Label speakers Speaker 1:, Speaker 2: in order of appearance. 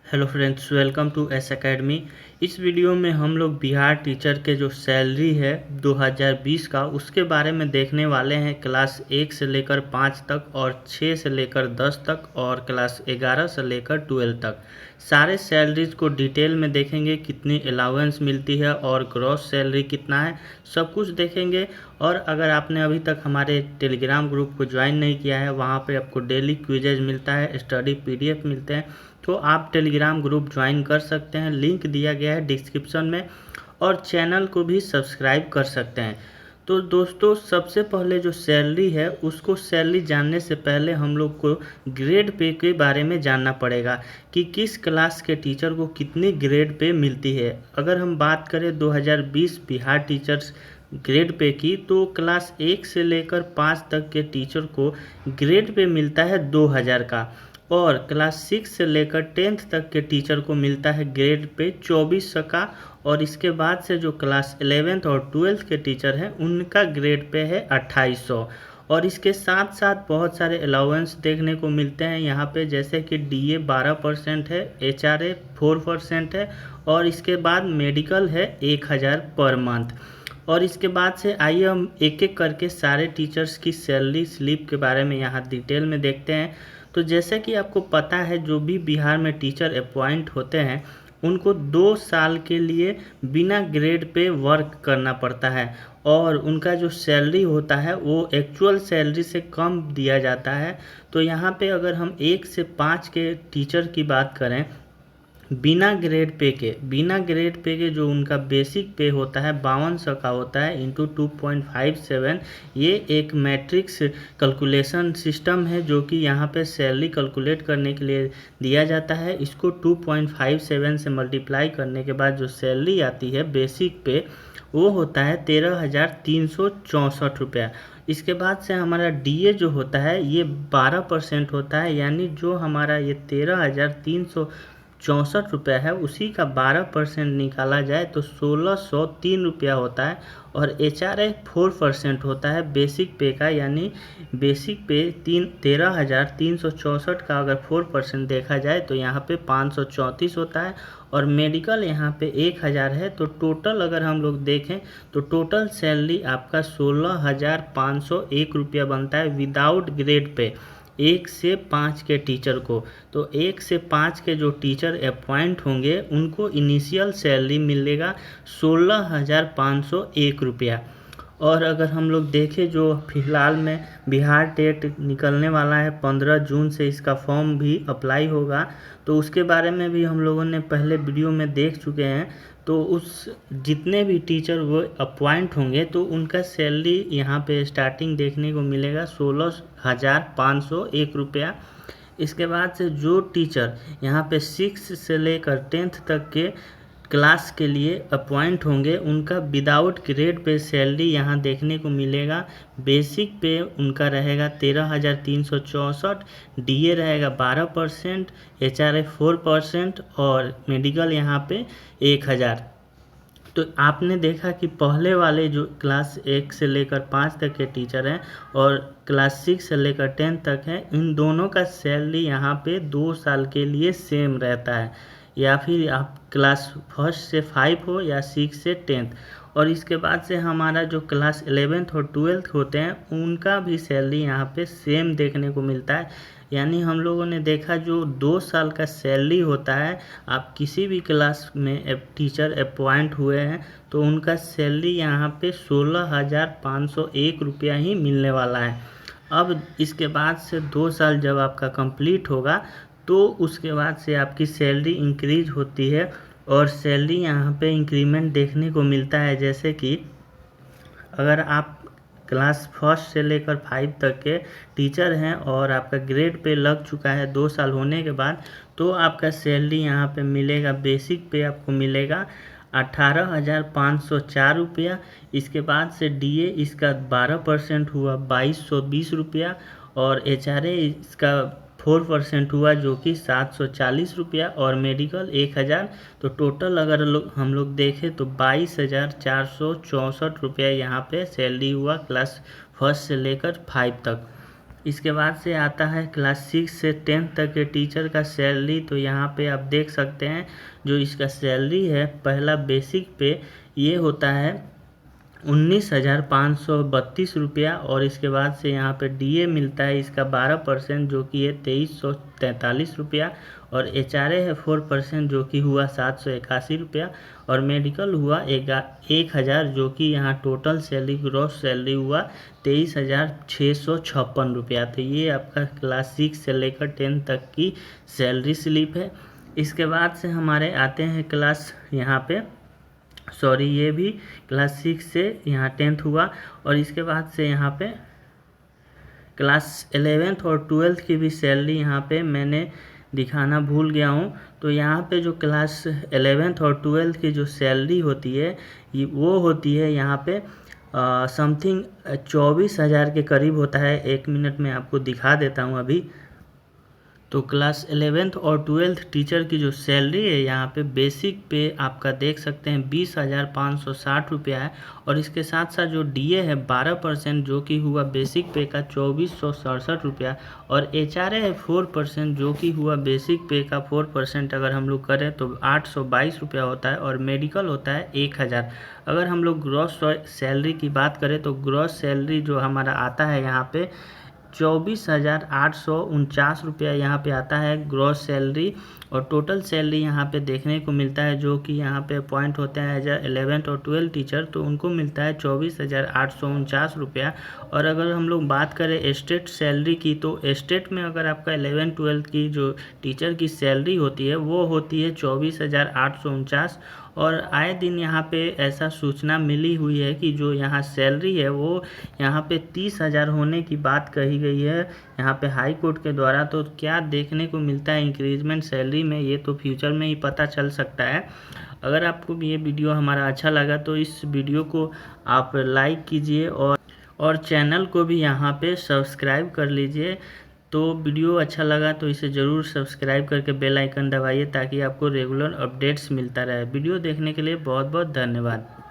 Speaker 1: Hello friends, welcome to S academy. इस video में हम लोग बिहार टीचर के जो सैलरी है 2020 का उसके बारे में देखने वाले हैं। क्लास 1 से लेकर 5 तक और 6 से लेकर 10 तक और क्लास 11 से लेकर 12 तक सारे सैलरीज को डिटेल में देखेंगे। कितनी अलाउंस मिलती है और ग्रॉस सैलरी कितना है, सब कुछ देखेंगे। और अगर आपने अभी तक हमारे टेलीग्राम ग्रुप को ज्वाइन नहीं किया है, वहाँ पे आपको डेली क्विजेज मिलता है, स्टडी पीडीएफ मिलते हैं, तो आप टेलीग्राम ग्रुप ज्वाइन कर सकते हैं। लिंक दिया गया है डिस्क्रिप्शन में। और चैनल को भी सब्सक्राइब कर सकते हैं। तो दोस्तों, सबसे पहले जो सैलरी है उसको सैलरी जानने से पहले हम लोग को ग्रेड पे के बारे में जानना पड़ेगा कि किस क्लास के टीचर को कितनी ग्रेड पे मिलती है। अगर हम बात करें 2020 बिहार टीचर्स ग्रेड पे की, तो क्लास 1 से लेकर 5 तक के टीचर को ग्रेड पे मिलता है 2000 का। और क्लास 6 से लेकर 10th तक के टीचर को मिलता है ग्रेड पे 2400 का। और इसके बाद से जो क्लास 11th और 12th के टीचर हैं उनका ग्रेड पे है 2800। और इसके साथ साथ बहुत सारे अलाउंस देखने को मिलते हैं यहाँ पे, जैसे कि डीए 12% है, एचआरए 4% है, और इसके बाद मेडिकल है 1000 पर मंथ। और इसके बाद से आइए हम एक एक करके सारे टीचर्स की सैलरी स्लिप के बारे में यहाँ डिटेल में देखते हैं। तो जैसे कि आपको पता है, जो भी बिहार में टीचर अपॉइंट होते हैं उनको 2 साल के लिए बिना ग्रेड पे वर्क करना पड़ता है। और उनका जो सैलरी होता है वो एक्चुअल सैलरी से कम दिया जाता है। तो यहाँ पे अगर हम 1 से 5 के टीचर की बात करें, बिना ग्रेड पे के जो उनका बेसिक पे होता है 5200 का होता है इंटू 2.57। ये एक मैट्रिक्स कैलकुलेशन सिस्टम है जो कि यहाँ पे सैलरी कैलकुलेट करने के लिए दिया जाता है। इसको 2.57 से मल्टीप्लाई करने के बाद जो सैलरी आती है बेसिक पे, वो होता है 13,364 रुपया। इसके बाद से हमारा डीए जो होता है ये 12% होता है, यानी जो हमारा ये 13,364 रुपया है उसी का 12% निकाला जाए तो 1603 रुपया होता है। और एचआरए 4% होता है बेसिक पे का, यानी बेसिक पे 13,364 का अगर 4% देखा जाए तो यहाँ पे 534 होता है। और मेडिकल यहाँ पे 1000 है। तो टोटल अगर हम लोग देखें तो टोटल सैलरी आपका 16,501 रुपया बनता है विदाउट ग्रेड पे 1 से 5 के टीचर को। तो 1 से 5 के जो टीचर अपॉइंट होंगे उनको इनिशियल सैलरी मिलेगा 16,501 रुपया। और अगर हम लोग देखें, जो फिलहाल में बिहार टेट निकलने वाला है 15 जून से, इसका फॉर्म भी अप्लाई होगा, तो उसके बारे में भी हम लोगों ने पहले वीडियो में देख चुके हैं। तो उस जितने भी टीचर वो अपॉइंट होंगे तो उनका सैलरी यहाँ पे स्टार्टिंग देखने को मिलेगा 16,501 रुपया। इसके बाद से जो टीचर यहाँ पे 6 से लेकर 10th तक के क्लास के लिए अपॉइंट होंगे उनका विदाउट ग्रेड पे सैलरी यहाँ देखने को मिलेगा। बेसिक पे उनका रहेगा 13,364, डीए रहेगा 12%, एचआरए 4% और मेडिकल यहाँ पे 1000। तो आपने देखा कि पहले वाले जो क्लास 1 से लेकर 5 तक के टीचर हैं और क्लास 6 से लेकर 10 तक हैं, इन दोनों का सैलरी यहाँ पे 2 साल के लिए सेम रहता है। या फिर आप क्लास 1 से 5 हो या 6 से 10th। और इसके बाद से हमारा जो क्लास 11th और 12th होते हैं उनका भी सैलरी यहाँ पे सेम देखने को मिलता है। यानी हम लोगों ने देखा, जो 2 साल का सैलरी होता है, आप किसी भी क्लास में टीचर अपॉइंट हुए हैं तो उनका सैलरी यहाँ पे 16,501 रुपया ही मिलने वाला है। अब इसके बाद से 2 साल जब आपका कंप्लीट होगा तो उसके बाद से आपकी सैलरी इंक्रीज होती है। और सैलरी यहाँ पे इंक्रीमेंट देखने को मिलता है, जैसे कि अगर आप क्लास 1 से लेकर 5 तक के टीचर हैं और आपका ग्रेड पे लग चुका है 2 साल होने के बाद, तो आपका सैलरी यहाँ पे मिलेगा, बेसिक पे आपको मिलेगा 18,504 रुपया। इसके बाद से डीए इसका 12% हुआ 2220 रुपया। और एचआरए इसका 4% हुआ जो कि 740 रुपया। और मेडिकल 1000। तो टोटल अगर हम लोग देखें तो 22,464 रुपया यहाँ पे सैलरी हुआ क्लास 1 से लेकर 5 तक। इसके बाद से आता है क्लास 6 से 10th तक के टीचर का सैलरी। तो यहाँ पे आप देख सकते हैं जो इसका सैलरी है, पहला बेसिक पे ये होता है 19,532 रुपया, और इसके बाद से यहाँ पे डीए मिलता है इसका 12% जो कि है 2343 रुपया, और एचआरए है 4% जो कि हुआ 781 रुपया, और मेडिकल हुआ 1000 जो कि यहाँ टोटल सैलरी ग्रॉस सैलरी हुआ 23,656 रुपया। तो ये आपका क्लास 6 से लेकर 10 तक की सैलरी स्लिप है। इसके बाद से हमारे आते हैं क्लास यहाँ पे ये भी क्लास 6 से यहाँ 10th हुआ, और इसके बाद से यहाँ पे क्लास 11th और 12th की भी सैलरी यहाँ पे मैंने दिखाना भूल गया हूँ। तो यहाँ पे जो क्लास 11th और 12th की जो सैलरी होती है वो होती है यहाँ पे समथिंग 24,000 के करीब होता है। 1 मिनट में आपको दिखा देता हूँ अभी। तो क्लास 11th और 12th टीचर की जो सैलरी है यहाँ पे बेसिक पे आपका देख सकते हैं 20,560 रुपया है, और इसके साथ साथ जो डीए है 12% जो कि हुआ बेसिक पे का 2,467 रुपया, और एचआरए है 4% जो कि हुआ बेसिक पे का 4% अगर हम लोग करें तो 822 रुपया होता है, और मेडिकल होता है 1,000। अगर हम लोग ग्रॉस सैलरी की बात करें तो ग्रॉस सैलरी जो हमारा आता है यहाँ पे 24,849 रुपया यहाँ पे आता है ग्रॉस सैलरी, और टोटल सैलरी यहाँ पे देखने को मिलता है जो कि यहाँ पे पॉइंट होते हैं 11th और 12th टीचर, तो उनको मिलता है 24,849 रुपया। और अगर हम लोग बात करें स्टेट सैलरी की, तो स्टेट में अगर आपका 11th 12th की जो टीचर की सैलरी होती है वो होती है 24,849, और आए दिन यहाँ पे ऐसा सूचना मिली हुई है कि जो यहाँ सैलरी है वो यहाँ पे 30,000 होने की बात कही गई है यहाँ पे हाई कोर्ट के द्वारा। तो क्या देखने को मिलता है इंक्रीजमेंट सैलरी में, ये तो फ्यूचर में ही पता चल सकता है। अगर आपको ये वीडियो हमारा अच्छा लगा तो इस वीडियो को आप लाइक कीजिए, और चैनल को भी यहाँ पे सब्सक्राइब कर लीजिए। तो वीडियो अच्छा लगा तो इसे ज़रूर सब्सक्राइब करके बेल आइकन दबाइए ताकि आपको रेगुलर अपडेट्स मिलता रहे। वीडियो देखने के लिए बहुत बहुत धन्यवाद।